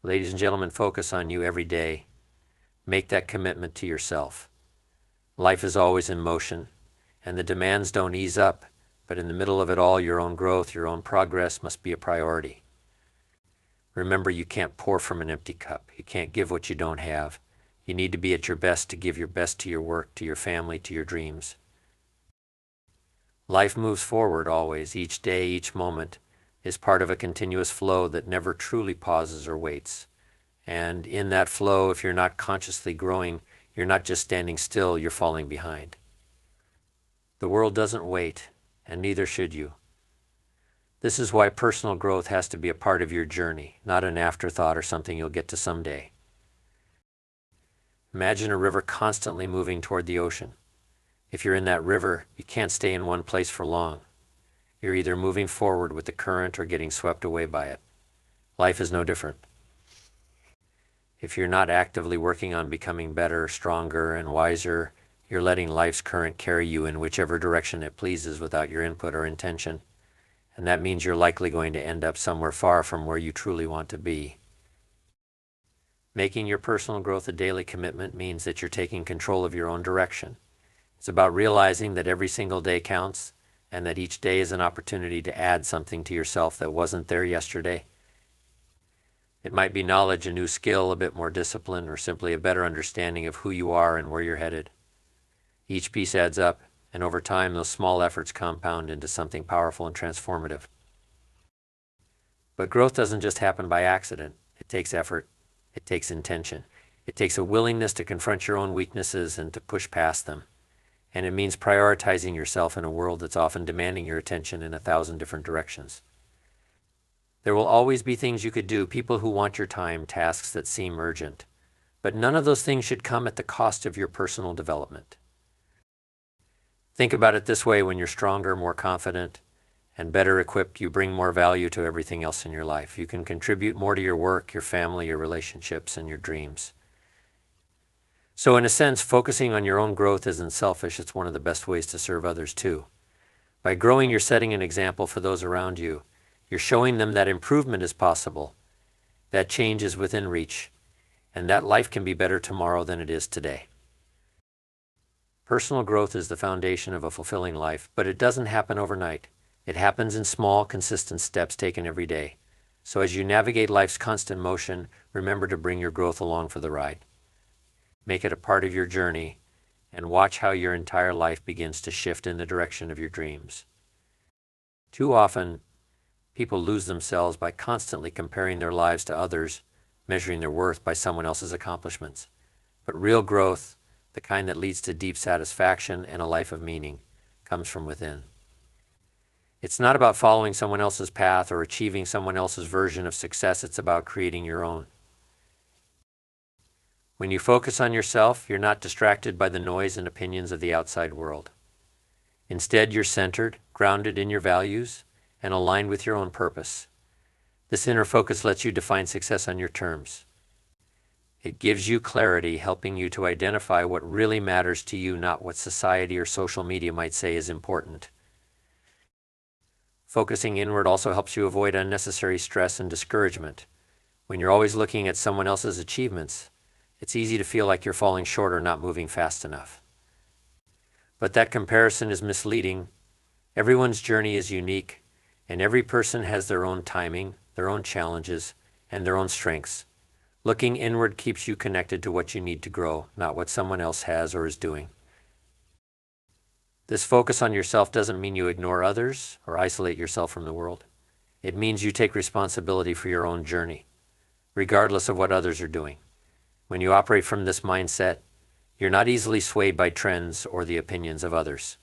Ladies and gentlemen, focus on you every day. Make that commitment to yourself. Life is always in motion, and the demands don't ease up, but in the middle of it all, your own growth, your own progress must be a priority. Remember, you can't pour from an empty cup. You can't give what you don't have. You need to be at your best to give your best to your work, to your family, to your dreams. Life moves forward always. Each day, each moment is part of a continuous flow that never truly pauses or waits. And in that flow, if you're not consciously growing, you're not just standing still, you're falling behind. The world doesn't wait, and neither should you. This is why personal growth has to be a part of your journey, not an afterthought or something you'll get to someday. Imagine a river constantly moving toward the ocean. If you're in that river, you can't stay in one place for long. You're either moving forward with the current or getting swept away by it. Life is no different. If you're not actively working on becoming better, stronger, and wiser, you're letting life's current carry you in whichever direction it pleases without your input or intention. And that means you're likely going to end up somewhere far from where you truly want to be. Making your personal growth a daily commitment means that you're taking control of your own direction. It's about realizing that every single day counts and that each day is an opportunity to add something to yourself that wasn't there yesterday. It might be knowledge, a new skill, a bit more discipline, or simply a better understanding of who you are and where you're headed. Each piece adds up, and over time those small efforts compound into something powerful and transformative. But growth doesn't just happen by accident. It takes effort. It takes intention. It takes a willingness to confront your own weaknesses and to push past them. And it means prioritizing yourself in a world that's often demanding your attention in 1,000 different directions. There will always be things you could do, people who want your time, tasks that seem urgent. But none of those things should come at the cost of your personal development. Think about it this way: when you're stronger, more confident, and better equipped, you bring more value to everything else in your life. You can contribute more to your work, your family, your relationships, and your dreams. So in a sense, focusing on your own growth isn't selfish. It's one of the best ways to serve others too. By growing, you're setting an example for those around you. You're showing them that improvement is possible, that change is within reach, and that life can be better tomorrow than it is today. Personal growth is the foundation of a fulfilling life, but it doesn't happen overnight. It happens in small, consistent steps taken every day. So as you navigate life's constant motion, remember to bring your growth along for the ride. Make it a part of your journey, and watch how your entire life begins to shift in the direction of your dreams. Too often, people lose themselves by constantly comparing their lives to others, measuring their worth by someone else's accomplishments. But real growth, the kind that leads to deep satisfaction and a life of meaning, comes from within. It's not about following someone else's path or achieving someone else's version of success. It's about creating your own. When you focus on yourself, you're not distracted by the noise and opinions of the outside world. Instead, you're centered, grounded in your values, and aligned with your own purpose. This inner focus lets you define success on your terms. It gives you clarity, helping you to identify what really matters to you, not what society or social media might say is important. Focusing inward also helps you avoid unnecessary stress and discouragement. When you're always looking at someone else's achievements, it's easy to feel like you're falling short or not moving fast enough. But that comparison is misleading. Everyone's journey is unique, and every person has their own timing, their own challenges, and their own strengths. Looking inward keeps you connected to what you need to grow, not what someone else has or is doing. This focus on yourself doesn't mean you ignore others or isolate yourself from the world. It means you take responsibility for your own journey, regardless of what others are doing. When you operate from this mindset, you're not easily swayed by trends or the opinions of others.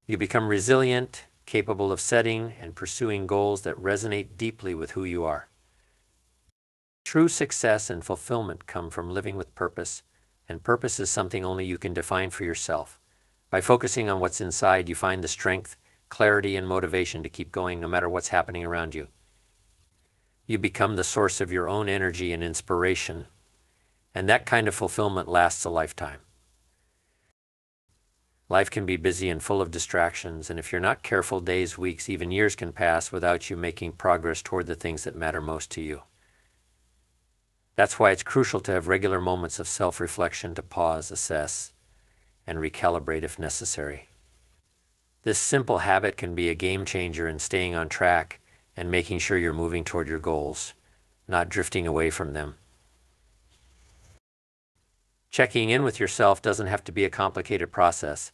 You become resilient, capable of setting and pursuing goals that resonate deeply with who you are. True success and fulfillment come from living with purpose, and purpose is something only you can define for yourself. By focusing on what's inside, you find the strength, clarity, and motivation to keep going no matter what's happening around you. You become the source of your own energy and inspiration, and that kind of fulfillment lasts a lifetime. Life can be busy and full of distractions, and if you're not careful, days, weeks, even years can pass without you making progress toward the things that matter most to you. That's why it's crucial to have regular moments of self-reflection to pause, assess, and recalibrate if necessary. This simple habit can be a game changer in staying on track and making sure you're moving toward your goals, not drifting away from them. Checking in with yourself doesn't have to be a complicated process.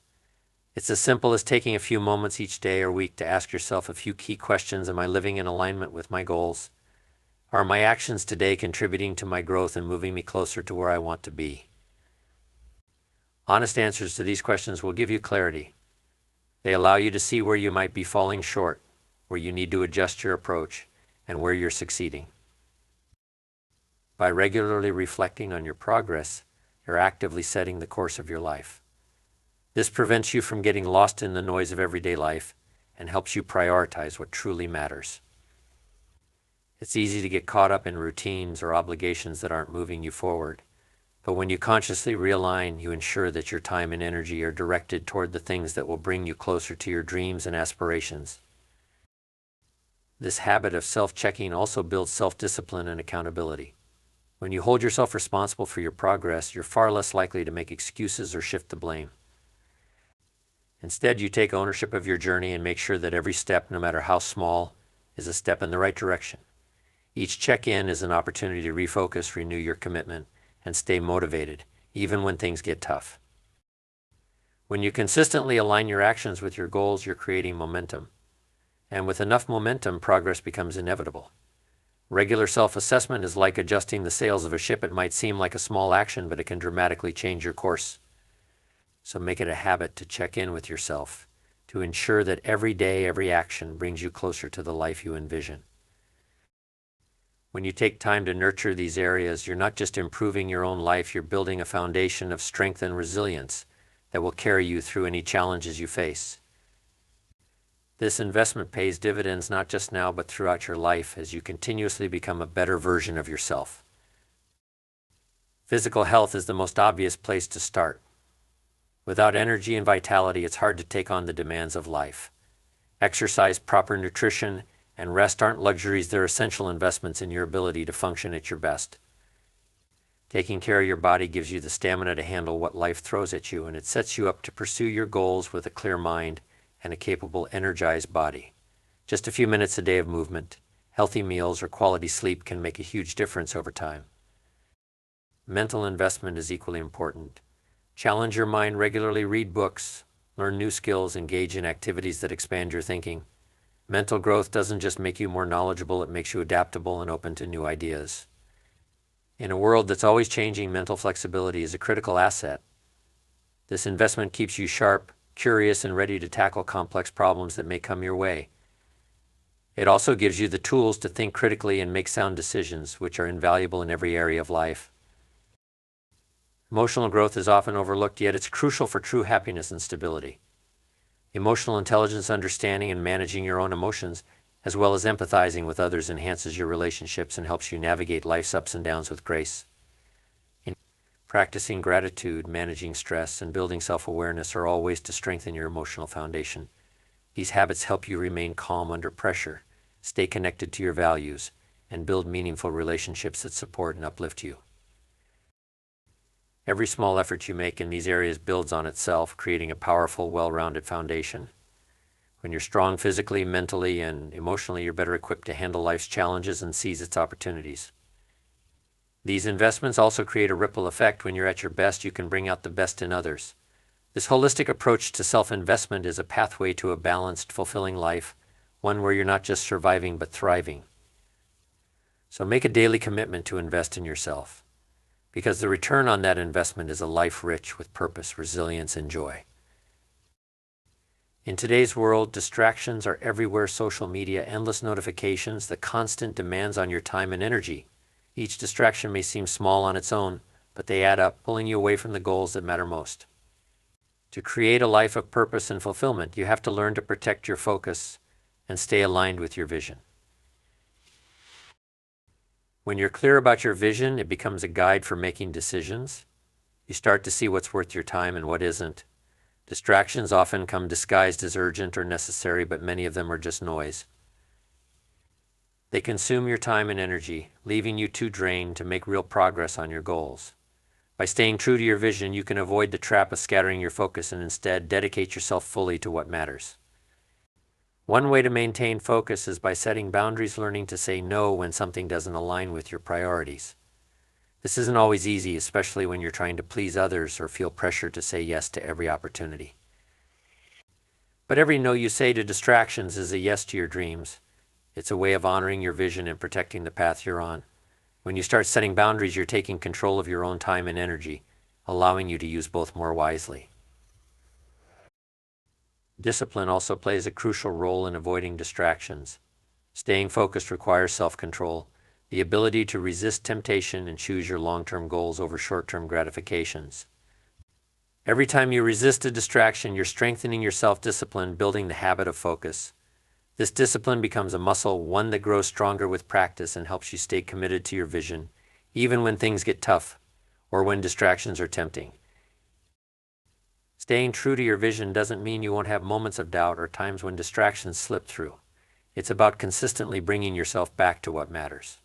It's as simple as taking a few moments each day or week to ask yourself a few key questions. Am I living in alignment with my goals? Are my actions today contributing to my growth and moving me closer to where I want to be? Honest answers to these questions will give you clarity. They allow you to see where you might be falling short, where you need to adjust your approach, and where you're succeeding. By regularly reflecting on your progress, you're actively setting the course of your life. This prevents you from getting lost in the noise of everyday life and helps you prioritize what truly matters. It's easy to get caught up in routines or obligations that aren't moving you forward. But when you consciously realign, you ensure that your time and energy are directed toward the things that will bring you closer to your dreams and aspirations. This habit of self-checking also builds self-discipline and accountability. When you hold yourself responsible for your progress, you're far less likely to make excuses or shift the blame. Instead, you take ownership of your journey and make sure that every step, no matter how small, is a step in the right direction. Each check-in is an opportunity to refocus, renew your commitment, and stay motivated, even when things get tough. When you consistently align your actions with your goals, you're creating momentum. And with enough momentum, progress becomes inevitable. Regular self-assessment is like adjusting the sails of a ship. It might seem like a small action, but it can dramatically change your course. So make it a habit to check in with yourself, to ensure that every day, every action brings you closer to the life you envision. When you take time to nurture these areas, you're not just improving your own life, you're building a foundation of strength and resilience that will carry you through any challenges you face. This investment pays dividends not just now, but throughout your life as you continuously become a better version of yourself. Physical health is the most obvious place to start. Without energy and vitality, it's hard to take on the demands of life. Exercise, proper nutrition, and rest aren't luxuries, they're essential investments in your ability to function at your best. Taking care of your body gives you the stamina to handle what life throws at you, and it sets you up to pursue your goals with a clear mind and a capable, energized body. Just a few minutes a day of movement, healthy meals, or quality sleep can make a huge difference over time. Mental investment is equally important. Challenge your mind regularly, read books, learn new skills, engage in activities that expand your thinking. Mental growth doesn't just make you more knowledgeable, it makes you adaptable and open to new ideas. In a world that's always changing, mental flexibility is a critical asset. This investment keeps you sharp, curious, and ready to tackle complex problems that may come your way. It also gives you the tools to think critically and make sound decisions, which are invaluable in every area of life. Emotional growth is often overlooked, yet it's crucial for true happiness and stability. Emotional intelligence, understanding and managing your own emotions, as well as empathizing with others, enhances your relationships and helps you navigate life's ups and downs with grace. Practicing gratitude, managing stress, and building self-awareness are all ways to strengthen your emotional foundation. These habits help you remain calm under pressure, stay connected to your values, and build meaningful relationships that support and uplift you. Every small effort you make in these areas builds on itself, creating a powerful, well-rounded foundation. When you're strong physically, mentally, and emotionally, you're better equipped to handle life's challenges and seize its opportunities. These investments also create a ripple effect. When you're at your best, you can bring out the best in others. This holistic approach to self-investment is a pathway to a balanced, fulfilling life, one where you're not just surviving but thriving. So make a daily commitment to invest in yourself, because the return on that investment is a life rich with purpose, resilience, and joy. In today's world, distractions are everywhere: social media, endless notifications, the constant demands on your time and energy. Each distraction may seem small on its own, but they add up, pulling you away from the goals that matter most. To create a life of purpose and fulfillment, you have to learn to protect your focus and stay aligned with your vision. When you're clear about your vision, it becomes a guide for making decisions. You start to see what's worth your time and what isn't. Distractions often come disguised as urgent or necessary, but many of them are just noise. They consume your time and energy, leaving you too drained to make real progress on your goals. By staying true to your vision, you can avoid the trap of scattering your focus and instead dedicate yourself fully to what matters. One way to maintain focus is by setting boundaries, learning to say no when something doesn't align with your priorities. This isn't always easy, especially when you're trying to please others or feel pressure to say yes to every opportunity. But every no you say to distractions is a yes to your dreams. It's a way of honoring your vision and protecting the path you're on. When you start setting boundaries, you're taking control of your own time and energy, allowing you to use both more wisely. Discipline also plays a crucial role in avoiding distractions. Staying focused requires self-control, the ability to resist temptation and choose your long-term goals over short-term gratifications. Every time you resist a distraction, you're strengthening your self-discipline, building the habit of focus. This discipline becomes a muscle, one that grows stronger with practice and helps you stay committed to your vision, even when things get tough or when distractions are tempting. Staying true to your vision doesn't mean you won't have moments of doubt or times when distractions slip through. It's about consistently bringing yourself back to what matters.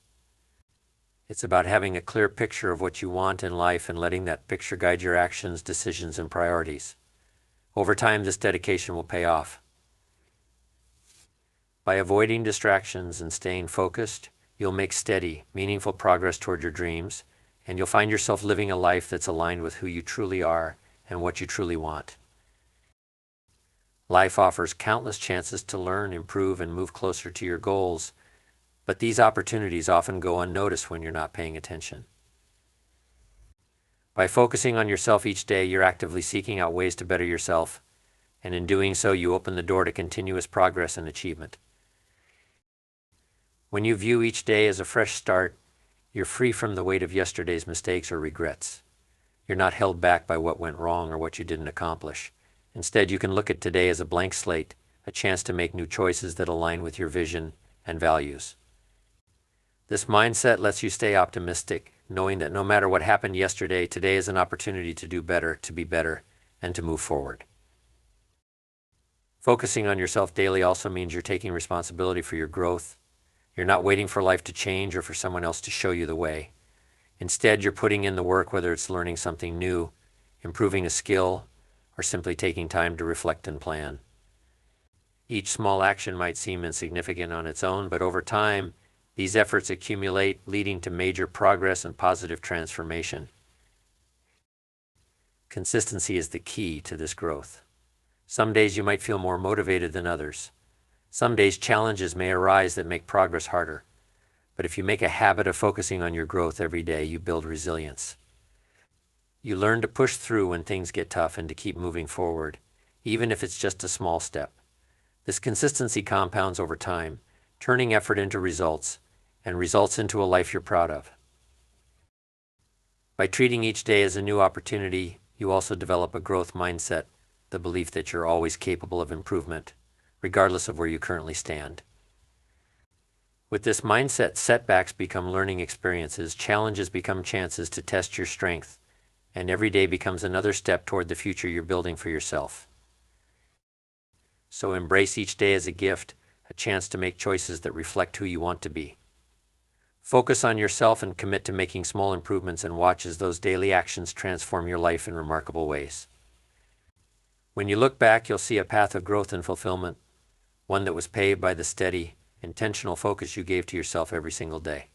It's about having a clear picture of what you want in life and letting that picture guide your actions, decisions, and priorities. Over time, this dedication will pay off. By avoiding distractions and staying focused, you'll make steady, meaningful progress toward your dreams, and you'll find yourself living a life that's aligned with who you truly are and what you truly want. Life offers countless chances to learn, improve, and move closer to your goals, but these opportunities often go unnoticed when you're not paying attention. By focusing on yourself each day, you're actively seeking out ways to better yourself, and in doing so, you open the door to continuous progress and achievement. When you view each day as a fresh start, you're free from the weight of yesterday's mistakes or regrets. You're not held back by what went wrong or what you didn't accomplish. Instead, you can look at today as a blank slate, a chance to make new choices that align with your vision and values. This mindset lets you stay optimistic, knowing that no matter what happened yesterday, today is an opportunity to do better, to be better, and to move forward. Focusing on yourself daily also means you're taking responsibility for your growth. You're not waiting for life to change or for someone else to show you the way. Instead, you're putting in the work, whether it's learning something new, improving a skill, or simply taking time to reflect and plan. Each small action might seem insignificant on its own, but over time, these efforts accumulate, leading to major progress and positive transformation. Consistency is the key to this growth. Some days you might feel more motivated than others. Some days challenges may arise that make progress harder. But if you make a habit of focusing on your growth every day, you build resilience. You learn to push through when things get tough and to keep moving forward, even if it's just a small step. This consistency compounds over time, turning effort into results, and results into a life you're proud of. By treating each day as a new opportunity, you also develop a growth mindset, the belief that you're always capable of improvement, regardless of where you currently stand. With this mindset, setbacks become learning experiences, challenges become chances to test your strength, and every day becomes another step toward the future you're building for yourself. So embrace each day as a gift, a chance to make choices that reflect who you want to be. Focus on yourself and commit to making small improvements, and watch as those daily actions transform your life in remarkable ways. When you look back, you'll see a path of growth and fulfillment, one that was paved by the steady, intentional focus you gave to yourself every single day.